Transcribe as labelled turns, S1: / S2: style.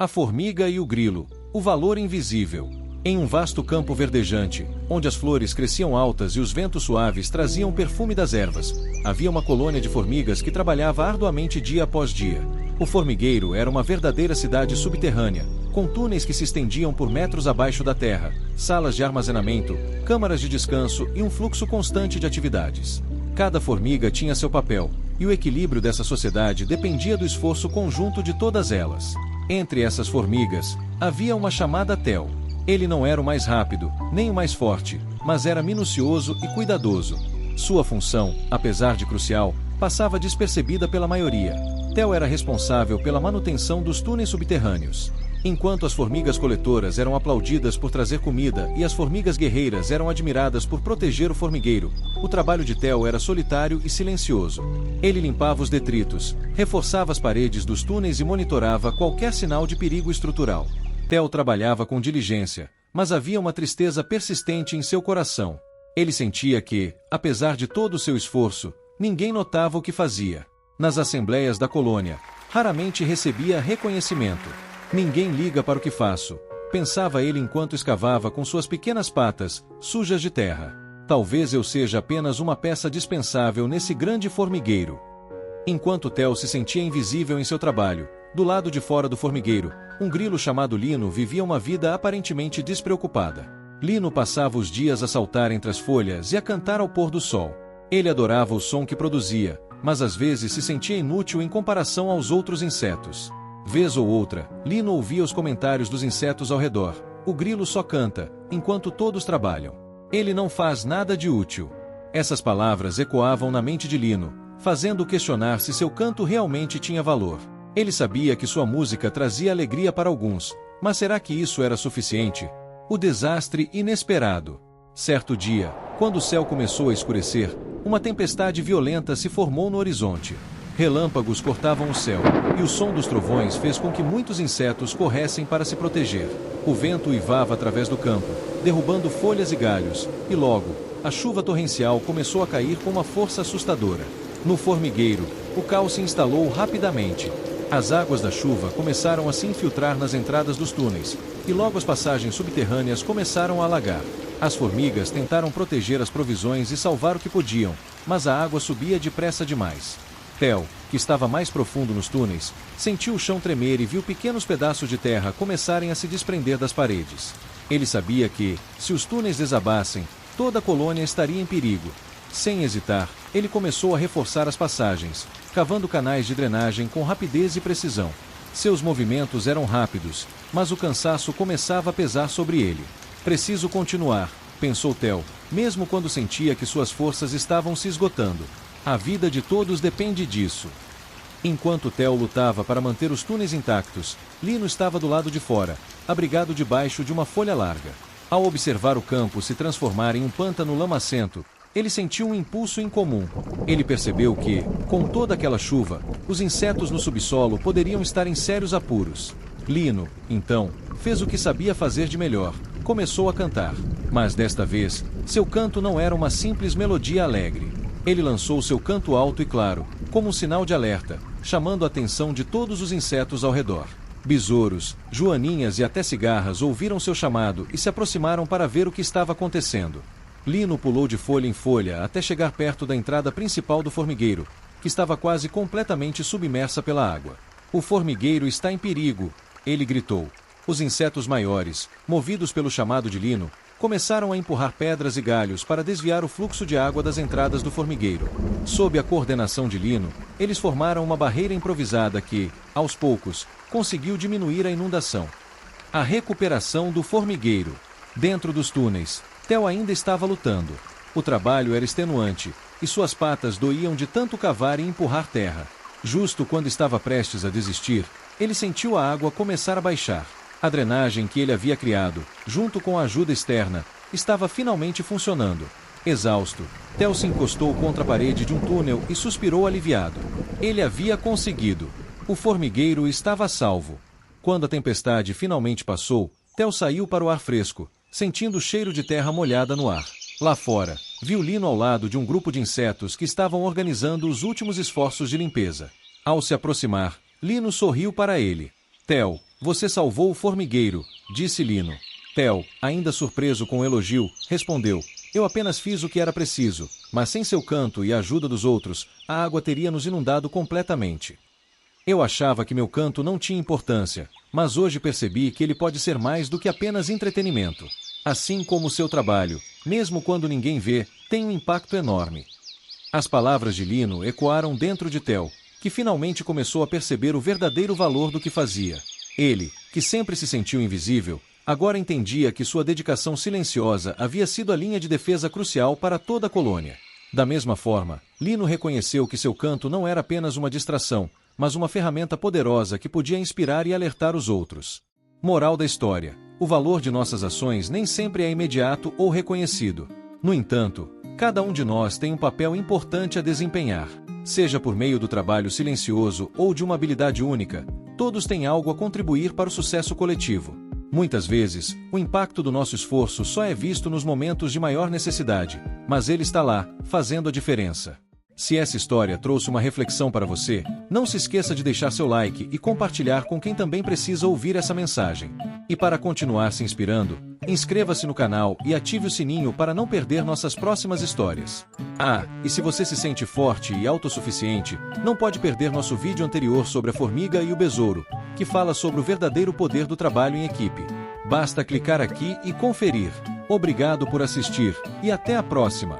S1: A formiga e o grilo, o valor invisível. Em um vasto campo verdejante, onde as flores cresciam altas e os ventos suaves traziam o perfume das ervas, havia uma colônia de formigas que trabalhava arduamente dia após dia. O formigueiro era uma verdadeira cidade subterrânea, com túneis que se estendiam por metros abaixo da terra, salas de armazenamento, câmaras de descanso e um fluxo constante de atividades. Cada formiga tinha seu papel, e o equilíbrio dessa sociedade dependia do esforço conjunto de todas elas. Entre essas formigas, havia uma chamada Theo. Ele não era o mais rápido, nem o mais forte, mas era minucioso e cuidadoso. Sua função, apesar de crucial, passava despercebida pela maioria. Theo era responsável pela manutenção dos túneis subterrâneos. Enquanto as formigas coletoras eram aplaudidas por trazer comida e as formigas guerreiras eram admiradas por proteger o formigueiro, o trabalho de Theo era solitário e silencioso. Ele limpava os detritos, reforçava as paredes dos túneis e monitorava qualquer sinal de perigo estrutural. Theo trabalhava com diligência, mas havia uma tristeza persistente em seu coração. Ele sentia que, apesar de todo o seu esforço, ninguém notava o que fazia. Nas assembleias da colônia, raramente recebia reconhecimento. Ninguém liga para o que faço, pensava ele enquanto escavava com suas pequenas patas, sujas de terra. Talvez eu seja apenas uma peça dispensável nesse grande formigueiro. Enquanto Theo se sentia invisível em seu trabalho, do lado de fora do formigueiro, um grilo chamado Lino vivia uma vida aparentemente despreocupada. Lino passava os dias a saltar entre as folhas e a cantar ao pôr do sol. Ele adorava o som que produzia, mas às vezes se sentia inútil em comparação aos outros insetos. Vez ou outra, Lino ouvia os comentários dos insetos ao redor. O grilo só canta, enquanto todos trabalham. Ele não faz nada de útil. Essas palavras ecoavam na mente de Lino, fazendo-o questionar se seu canto realmente tinha valor. Ele sabia que sua música trazia alegria para alguns, mas será que isso era suficiente? O desastre inesperado. Certo dia, quando o céu começou a escurecer, uma tempestade violenta se formou no horizonte. Relâmpagos cortavam o céu, e o som dos trovões fez com que muitos insetos corressem para se proteger. O vento uivava através do campo, derrubando folhas e galhos, e logo, a chuva torrencial começou a cair com uma força assustadora. No formigueiro, o caos se instalou rapidamente. As águas da chuva começaram a se infiltrar nas entradas dos túneis, e logo as passagens subterrâneas começaram a alagar. As formigas tentaram proteger as provisões e salvar o que podiam, mas a água subia depressa demais. Theo, que estava mais profundo nos túneis, sentiu o chão tremer e viu pequenos pedaços de terra começarem a se desprender das paredes. Ele sabia que, se os túneis desabassem, toda a colônia estaria em perigo. Sem hesitar, ele começou a reforçar as passagens, cavando canais de drenagem com rapidez e precisão. Seus movimentos eram rápidos, mas o cansaço começava a pesar sobre ele. Preciso continuar, pensou Theo, mesmo quando sentia que suas forças estavam se esgotando. A vida de todos depende disso. Enquanto Theo lutava para manter os túneis intactos, Lino estava do lado de fora, abrigado debaixo de uma folha larga. Ao observar o campo se transformar em um pântano lamacento, ele sentiu um impulso incomum. Ele percebeu que, com toda aquela chuva, os insetos no subsolo poderiam estar em sérios apuros. Lino, então, fez o que sabia fazer de melhor. Começou a cantar. Mas desta vez, seu canto não era uma simples melodia alegre. Ele lançou seu canto alto e claro, como um sinal de alerta, chamando a atenção de todos os insetos ao redor. Besouros, joaninhas e até cigarras ouviram seu chamado e se aproximaram para ver o que estava acontecendo. Lino pulou de folha em folha até chegar perto da entrada principal do formigueiro, que estava quase completamente submersa pela água. O formigueiro está em perigo, ele gritou. Os insetos maiores, movidos pelo chamado de Lino, começaram a empurrar pedras e galhos para desviar o fluxo de água das entradas do formigueiro. Sob a coordenação de Lino, eles formaram uma barreira improvisada que, aos poucos, conseguiu diminuir a inundação. A recuperação do formigueiro. Dentro dos túneis, Theo ainda estava lutando. O trabalho era extenuante, e suas patas doíam de tanto cavar e empurrar terra. Justo quando estava prestes a desistir, ele sentiu a água começar a baixar. A drenagem que ele havia criado, junto com a ajuda externa, estava finalmente funcionando. Exausto, Theo se encostou contra a parede de um túnel e suspirou aliviado. Ele havia conseguido. O formigueiro estava a salvo. Quando a tempestade finalmente passou, Theo saiu para o ar fresco, sentindo o cheiro de terra molhada no ar. Lá fora, viu Lino ao lado de um grupo de insetos que estavam organizando os últimos esforços de limpeza. Ao se aproximar, Lino sorriu para ele. Theo, Você salvou o formigueiro, disse Lino. Theo, ainda surpreso com o elogio, respondeu: eu apenas fiz o que era preciso, mas sem seu canto e a ajuda dos outros, a água teria nos inundado completamente. Eu achava que meu canto não tinha importância, mas hoje percebi que ele pode ser mais do que apenas entretenimento. Assim como o seu trabalho, mesmo quando ninguém vê, tem um impacto enorme. As palavras de Lino ecoaram dentro de Theo, que finalmente começou a perceber o verdadeiro valor do que fazia. Ele, que sempre se sentiu invisível, agora entendia que sua dedicação silenciosa havia sido a linha de defesa crucial para toda a colônia. Da mesma forma, Lino reconheceu que seu canto não era apenas uma distração, mas uma ferramenta poderosa que podia inspirar e alertar os outros. Moral da história: o valor de nossas ações nem sempre é imediato ou reconhecido. No entanto, cada um de nós tem um papel importante a desempenhar. Seja por meio do trabalho silencioso ou de uma habilidade única, todos têm algo a contribuir para o sucesso coletivo. Muitas vezes, o impacto do nosso esforço só é visto nos momentos de maior necessidade, mas ele está lá, fazendo a diferença. Se essa história trouxe uma reflexão para você, não se esqueça de deixar seu like e compartilhar com quem também precisa ouvir essa mensagem. E para continuar se inspirando, inscreva-se no canal e ative o sininho para não perder nossas próximas histórias. Ah, e se você se sente forte e autossuficiente, não pode perder nosso vídeo anterior sobre a formiga e o besouro, que fala sobre o verdadeiro poder do trabalho em equipe. Basta clicar aqui e conferir. Obrigado por assistir, e até a próxima!